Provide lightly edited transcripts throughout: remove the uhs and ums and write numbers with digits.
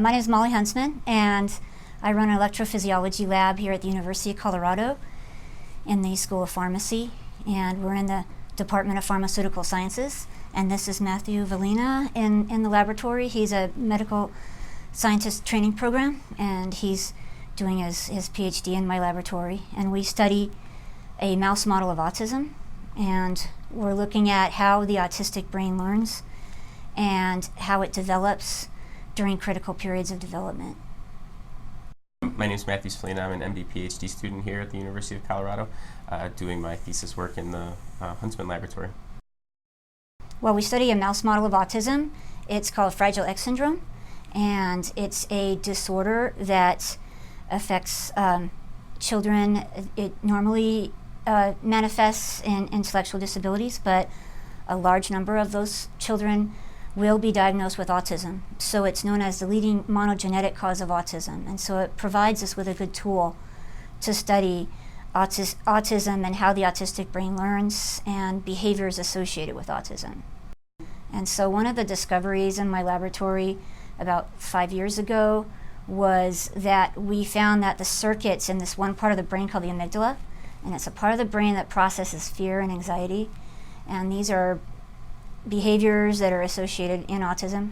My name is Molly Huntsman, and I run an electrophysiology lab here at the University of Colorado in the School of Pharmacy, and we're in the Department of Pharmaceutical Sciences. And this is Matthew Svalina in the laboratory. He's a medical scientist training program, and he's doing his PhD in my laboratory. And we study a mouse model of autism, and we're looking at how the autistic brain learns and how it develops during critical periods of development. My name is Matthew Svalina. I'm an MD PhD student here at the University of Colorado, doing my thesis work in the Huntsman laboratory. Well, we study a mouse model of autism. It's called Fragile X syndrome, and it's a disorder that affects children. It normally manifests in intellectual disabilities, but a large number of those children will be diagnosed with autism. So it's known as the leading monogenetic cause of autism. And so it provides us with a good tool to study autism and how the autistic brain learns and behaviors associated with autism. And so one of the discoveries in my laboratory about 5 years ago was that we found that the circuits in this one part of the brain called the amygdala, and it's a part of the brain that processes fear and anxiety, and these are behaviors that are associated in autism.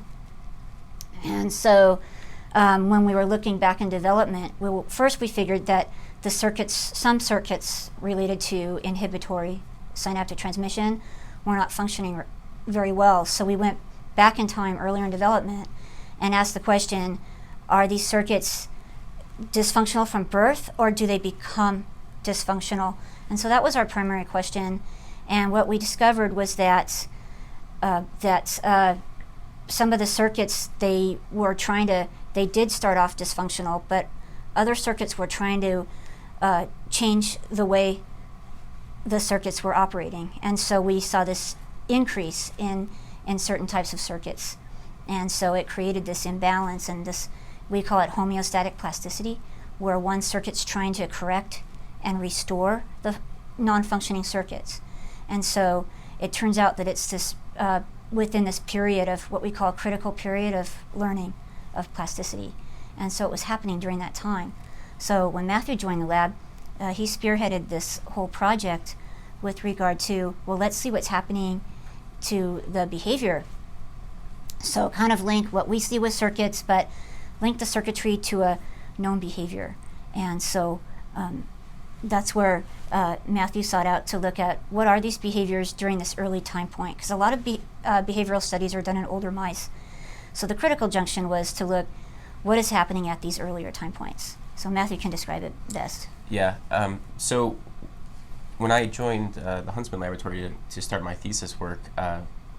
And so when we were looking back in development, first we figured that some circuits related to inhibitory synaptic transmission were not functioning very well. So we went back in time earlier in development and asked the question, are these circuits dysfunctional from birth, or do they become dysfunctional? And so that was our primary question. And what we discovered was that some of the circuits they did start off dysfunctional, but other circuits were trying to change the way the circuits were operating. And so we saw this increase in certain types of circuits. And so it created this imbalance, and this, we call it homeostatic plasticity, where one circuit's trying to correct and restore the non-functioning circuits. And so it turns out that it's this within this period of what we call a critical period of learning of plasticity. And so it was happening during that time. So when Matthew joined the lab, he spearheaded this whole project with regard to, well, let's see what's happening to the behavior. So kind of link what we see with circuits, but link the circuitry to a known behavior. And so that's where Matthew sought out to look at what are these behaviors during this early time point, because a lot of behavioral studies are done in older mice. So the critical junction was to look what is happening at these earlier time points. So Matthew can describe it best. Yeah, so when I joined the Huntsman laboratory to start my thesis work,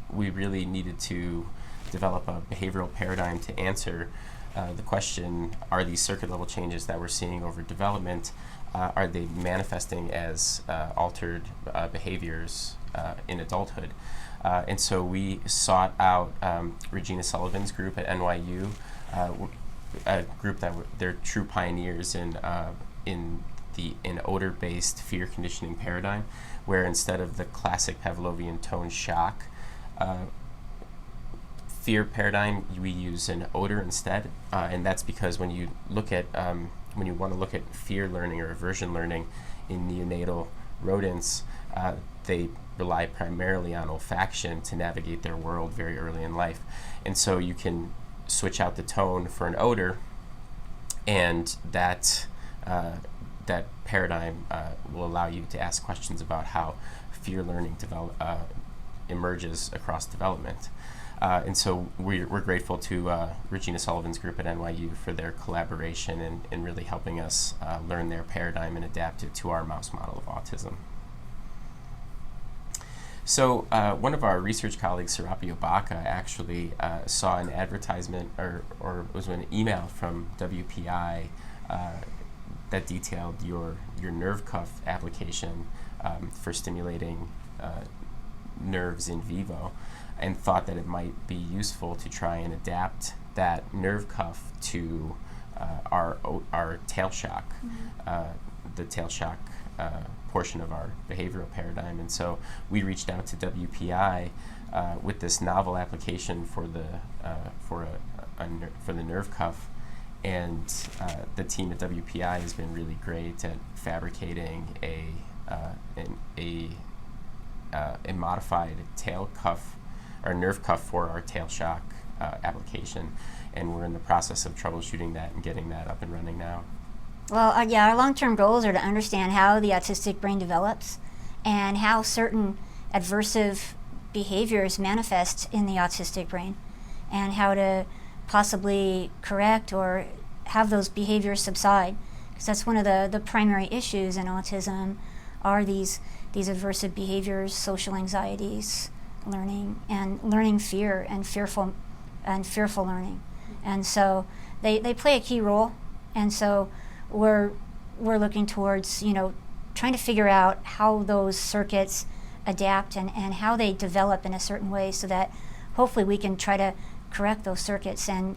we really needed to develop a behavioral paradigm to answer the question, are these circuit level changes that we're seeing over development, are they manifesting as altered behaviors in adulthood? And so we sought out Regina Sullivan's group at NYU, a group that they're true pioneers in odor-based fear conditioning paradigm, where instead of the classic Pavlovian tone shock fear paradigm, we use an odor instead, and that's because when you look at when you want to look at fear learning or aversion learning in neonatal rodents, they rely primarily on olfaction to navigate their world very early in life. And so you can switch out the tone for an odor, and that paradigm will allow you to ask questions about how fear learning emerges across development. And so we're grateful to Regina Sullivan's group at NYU for their collaboration and really helping us learn their paradigm and adapt it to our mouse model of autism. So one of our research colleagues, Serapio Baca, actually saw an advertisement or it was an email from WPI that detailed your nerve cuff application for stimulating nerves in vivo, and thought that it might be useful to try and adapt that nerve cuff to our tail shock, the tail shock portion of our behavioral paradigm. And so we reached out to WPI with this novel application for for the nerve cuff. And the team at WPI has been really great at fabricating a modified tail cuff or nerve cuff for our tail shock application, and we're in the process of troubleshooting that and getting that up and running now. Well, yeah, our long-term goals are to understand how the autistic brain develops and how certain adversive behaviors manifest in the autistic brain, and how to possibly correct or have those behaviors subside, because that's one of the primary issues in autism are these aversive behaviors, social anxieties, learning fear and fearful learning. And so they play a key role, and so we're looking towards, trying to figure out how those circuits adapt and how they develop in a certain way, so that hopefully we can try to correct those circuits, and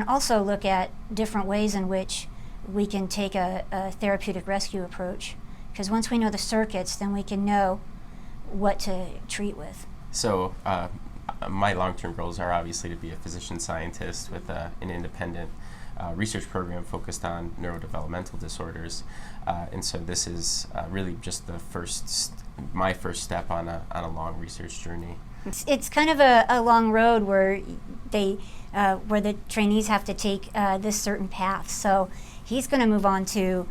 also look at different ways in which we can take a therapeutic rescue approach, because once we know the circuits, then we can know what to treat with. So my long-term goals are obviously to be a physician scientist with an independent research program focused on neurodevelopmental disorders, and so this is really just my first step on a long research journey. It's kind of a long road where where the trainees have to take this certain path. So he's going to move on to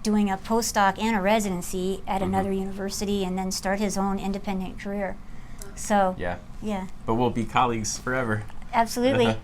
doing a postdoc and a residency at another university, and then start his own independent career. So yeah. Yeah. But we'll be colleagues forever. Absolutely.